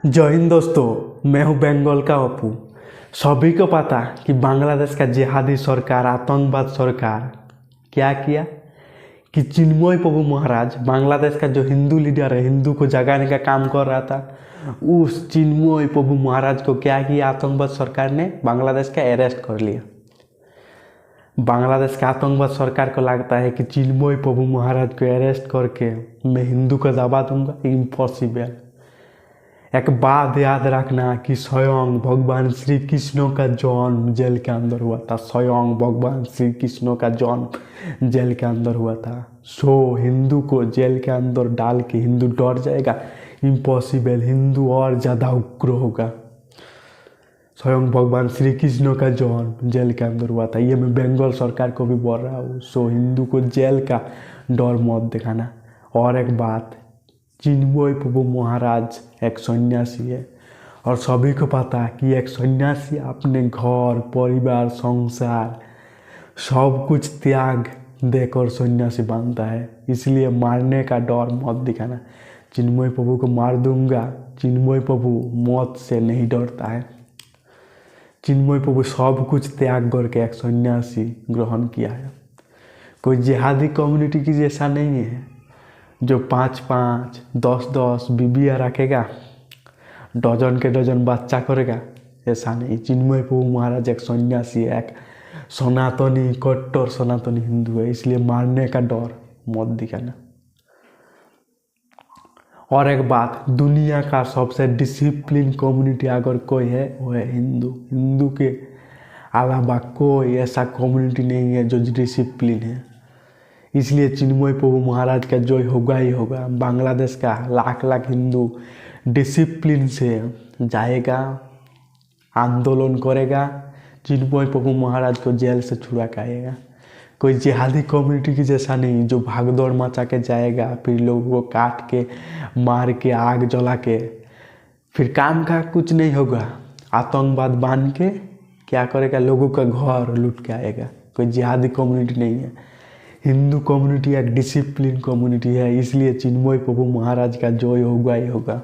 जय हिंद दोस्तों, मैं हूं बंगाल का अपू। सभी को पता कि बांग्लादेश का जिहादी सरकार, आतंकवाद सरकार क्या किया कि चिन्मय प्रभु महाराज, बांग्लादेश का जो हिंदू लीडर है, हिंदू को जगाने का काम कर रहा था, उस चिन्मय प्रभु महाराज को क्या किया, आतंकवाद सरकार ने बांग्लादेश का अरेस्ट कर लिया। बांग्लादेश का आतंकवाद सरकार को लगता है कि चिन्मय प्रभु महाराज को अरेस्ट करके मैं हिंदू को दबा दूंगा। इम्पॉसिबल। एक बात याद रखना कि स्वयं भगवान श्री कृष्ण का जन्म जेल के अंदर हुआ था। स्वयं भगवान श्री कृष्ण का जन्म जेल के अंदर हुआ था। हिंदू को जेल के अंदर डाल के हिंदू डर जाएगा? इम्पॉसिबल। हिंदू और ज़्यादा उग्र होगा। स्वयं भगवान श्री कृष्ण का जन्म जेल के अंदर हुआ था। ये मैं बंगाल सरकार को भी बोल रहा हूँ। हिंदू को जेल का डर मत दिखाना। और एक बात, चिन्मय प्रभु महाराज एक सन्यासी है और सभी को पता है कि एक सन्यासी अपने घर, परिवार, संसार सब कुछ त्याग देकर सन्यासी बनता है। इसलिए मारने का डर मत दिखाना। चिन्मय प्रभु को मार दूंगा। चिन्मय प्रभु मौत से नहीं डरता है। चिन्मय प्रभु सब कुछ त्याग करके एक सन्यासी ग्रहण किया है। कोई जिहादी कम्युनिटी की जैसा नहीं है जो 5-5, 10-10 बीबियाँ रखेगा, डजन के डजन बच्चा करेगा। ऐसा नहीं। चिन्मय प्रभु महाराज एक सन्यासी है, एक सनातनी, कट्टर सनातनी हिंदू है। इसलिए मारने का डर मत दिखाना। और एक बात, दुनिया का सबसे डिसिप्लिन कम्युनिटी अगर कोई है वो है हिंदू। हिंदू के अलावा कोई ऐसा कम्युनिटी नहीं है जो डिसिप्लिन है। इसलिए चिन्मय प्रभु महाराज का जय होगा ही होगा। बांग्लादेश का लाख लाख हिंदू डिसिप्लिन से जाएगा, आंदोलन करेगा, चिन्मय प्रभु महाराज को जेल से छुड़ा के आएगा। कोई जिहादी कम्युनिटी की जैसा नहीं जो भागदौड़ मचा के जाएगा, फिर लोगों को काट के, मार के, आग जला के, फिर काम का कुछ नहीं होगा। आतंकवाद बांध के क्या करेगा, लोगों का घर लूट के आएगा। कोई जिहादी कम्युनिटी नहीं है। हिंदू कम्युनिटी एक डिसिप्लिन कम्युनिटी है। इसलिए चिन्मय प्रभु महाराज का जय होगा ही होगा।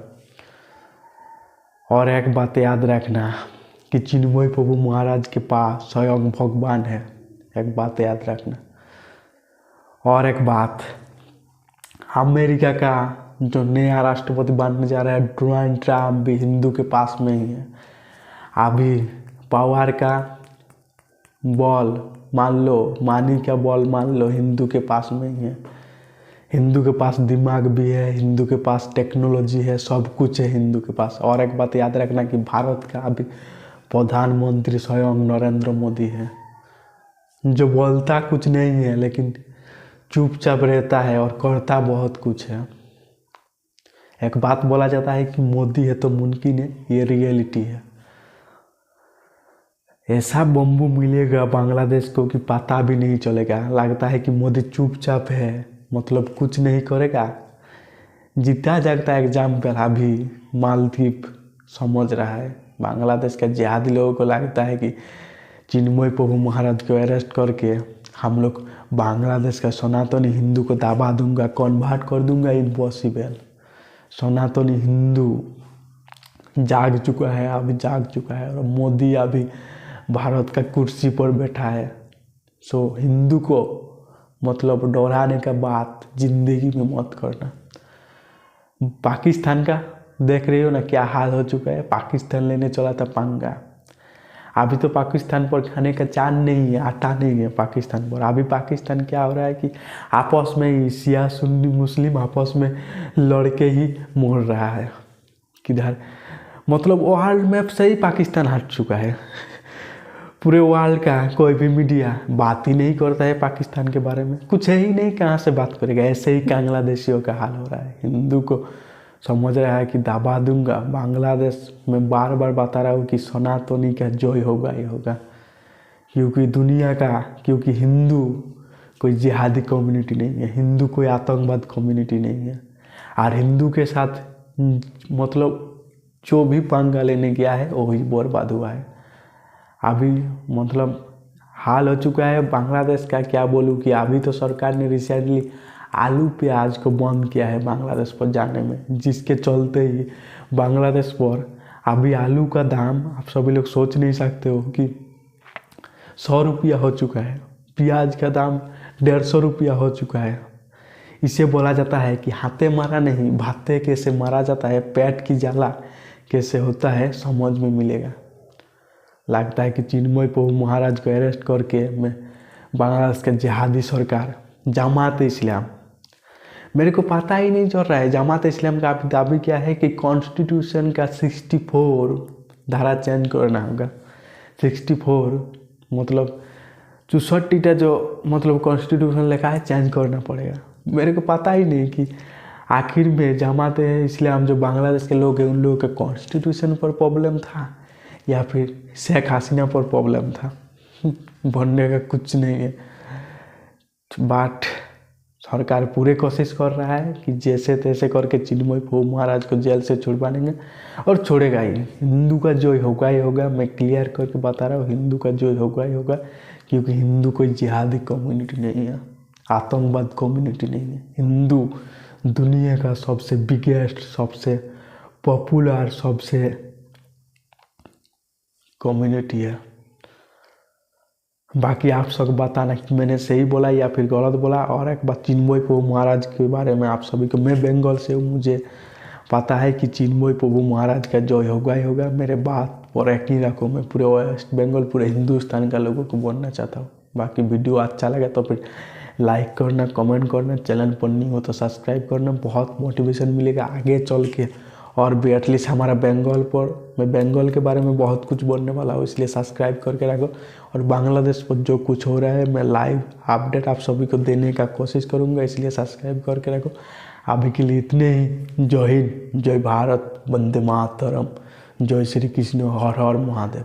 और एक बात याद रखना कि चिन्मय प्रभु महाराज के पास स्वयं भगवान है। एक बात याद रखना। और एक बात, अमेरिका का जो नया राष्ट्रपति बनने जा रहा है डोनाल्ड ट्रम्प भी हिंदू के पास में ही है। अभी पावर का बॉल मान लो, मानी का बॉल मान लो, हिंदू के पास में ही है। हिंदू के पास दिमाग भी है, हिंदू के पास टेक्नोलॉजी है, सब कुछ है हिंदू के पास। और एक बात याद रखना कि भारत का अभी प्रधानमंत्री स्वयं नरेंद्र मोदी है, जो बोलता कुछ नहीं है लेकिन चुपचाप रहता है और करता बहुत कुछ है। एक बात बोला जाता है कि मोदी है तो मुमकिन है, ये रियलिटी है। ऐसा बम्बू मिलेगा बांग्लादेश को कि पता भी नहीं चलेगा। लगता है कि मोदी चुपचाप है, मतलब कुछ नहीं करेगा। जीता जागता एग्जाम्पल अभी मालदीव समझ रहा है। बांग्लादेश के जिहादी लोगों को लगता है कि चिन्मय प्रभु महाराज को अरेस्ट करके हम लोग बांग्लादेश का सनातनी हिंदू को दबा दूंगा, कन्वर्ट कर दूंगा। इम्पॉसिबल। सनातनी हिंदू जाग चुका है, अभी जाग चुका है। और मोदी अभी भारत का कुर्सी पर बैठा है। हिंदू को मतलब डराने का बात जिंदगी में मत करना। पाकिस्तान का देख रहे हो ना क्या हाल हो चुका है। पाकिस्तान लेने चला था पंगा। अभी तो पाकिस्तान पर खाने का चांद नहीं है, आटा नहीं है पाकिस्तान पर। अभी पाकिस्तान क्या हो रहा है कि आपस में ही शिया सुन्नी मुस्लिम आपस में लड़के ही मोड़ रहा है। किधर मतलब वर्ल्ड मैप से ही पाकिस्तान हट चुका है। पूरे वर्ल्ड का कोई भी मीडिया बात ही नहीं करता है पाकिस्तान के बारे में। कुछ है ही नहीं, कहाँ से बात करेगा। ऐसे ही बांग्लादेशियों का हाल हो रहा है। हिंदू को समझ रहा है कि दबा दूंगा। बांग्लादेश में बार बार बता रहा हूँ कि सनातनी का जय होगा ही होगा। क्योंकि हिंदू कोई जिहादी कम्युनिटी नहीं है, हिंदू कोई आतंकवाद कम्युनिटी नहीं है। और हिंदू के साथ मतलब जो भी पंगा लेने गया है वही बर्बाद हुआ है। अभी मतलब हाल हो चुका है बांग्लादेश का। क्या बोलूँ कि अभी तो सरकार ने रिसेंटली आलू प्याज को बंद किया है बांग्लादेश पर जाने में, जिसके चलते ही बांग्लादेश पर अभी आलू का दाम आप सभी लोग सोच नहीं सकते हो कि 100 रुपया हो चुका है। प्याज का दाम 150 रुपया हो चुका है। इसे बोला जाता है कि हाथे मारा नहीं भाते कैसे मारा जाता है, पेट की जाला कैसे होता है समझ में मिलेगा। लगता है कि चिन्मय प्रभु महाराज को अरेस्ट करके मैं बांग्लादेश के जिहादी सरकार जमात इस्लाम, मेरे को पता ही नहीं चल रहा है जमात इस्लाम का दावी क्या है कि कॉन्स्टिट्यूशन का 64 धारा चेंज करना होगा। 64 मतलब 64टा जो मतलब कॉन्स्टिट्यूशन लिखा है चेंज करना पड़ेगा। मेरे को पता ही नहीं कि आखिर में जमात इस्लाम जो बांग्लादेश के लोग हैं उन लोगों के कॉन्स्टिट्यूशन पर प्रॉब्लम था या फिर शेख हसीना पर प्रॉब्लम था। बनने का कुछ नहीं है। बट सरकार पूरे कोशिश कर रहा है कि जैसे तैसे करके चिन्मय प्रभु महाराज को जेल से छुड़वा लेंगे और छोड़ेगा ही। हिंदू का जो होगा ही होगा, मैं क्लियर करके बता रहा हूँ, हिंदू का जो होगा ही होगा, क्योंकि हिंदू कोई जिहादी कम्युनिटी नहीं है, आतंकवाद कम्युनिटी नहीं है। हिंदू दुनिया का सबसे बिगेस्ट, सबसे पॉपुलर, सबसे कम्युनिटी है। बाकी आप सब बताना कि मैंने सही बोला या फिर गलत बोला। और एक बात चिन्मय प्रभु महाराज के बारे में आप सभी को, मैं बंगाल से हूँ, मुझे पता है कि चिन्मय प्रभु महाराज का जो होगा ही होगा। मेरे बात पर यकीन रखो, मैं पूरे वेस्ट बंगाल, पूरे हिंदुस्तान का लोगों को बोलना चाहता हूँ। बाकी वीडियो अच्छा लगा तो फिर लाइक करना, कमेंट करना, चैनल पर नहीं हो तो सब्सक्राइब करना, बहुत मोटिवेशन मिलेगा आगे चल के। और भी एटलीस्ट हमारा बंगाल पर, मैं बंगाल के बारे में बहुत कुछ बोलने वाला हूँ, इसलिए सब्सक्राइब करके रखो। और बांग्लादेश पर जो कुछ हो रहा है मैं लाइव अपडेट आप सभी को देने का कोशिश करूँगा, इसलिए सब्सक्राइब करके रखो। अभी के लिए इतने ही। जय हिंद, जय भारत, वंदे मातरम, जय श्री कृष्ण, हर हर महादेव।